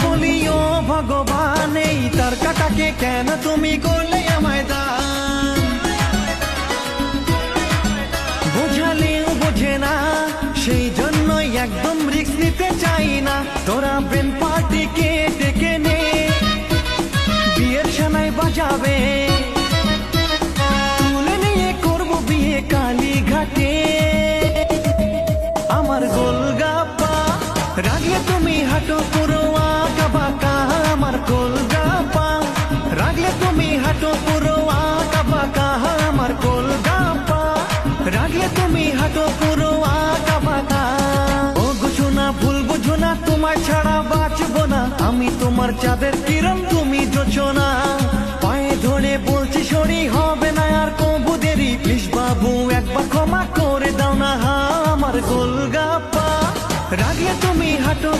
বলি ও ভগবান, এই তার কাটাকে কেন তুমি করলে আমায় দান? বোঝালেও বোঝে না, সেই জন্যই একদম রিস্ক নিতে চাই না। তোরা ব্রেন পার্টিকে ডেকে নে, বিয়ের সানাই বাজাবে, তুলে নিয়ে করবো বিয়ে কালীঘাটে। আমার গোলগাপ্পা রাগলে তুমি হাঁটো পুরো আঁকা বাঁকা, আমার গোলগাপ্পা রাগলে তুমি হাঁটো পুরো আঁকা বাঁকা, আমার গোলগাপ্পা রাগলে তুমি হাঁটো পুরো আঁকা বাঁকা। ও বুঝো না, ভুল বুঝো না, তোমার ছাড়া বাঁচবো না আমি, তোমার চাঁদের কিরণ তুমি জোছনা। পায়ে ধরে বলছি সরি, হবে না আর কবু দেরি, প্লিজ বাবু একবার ক্ষমা করে দাও না। আমার গোলগাপ্পা রাগলে তুমি হাঁটো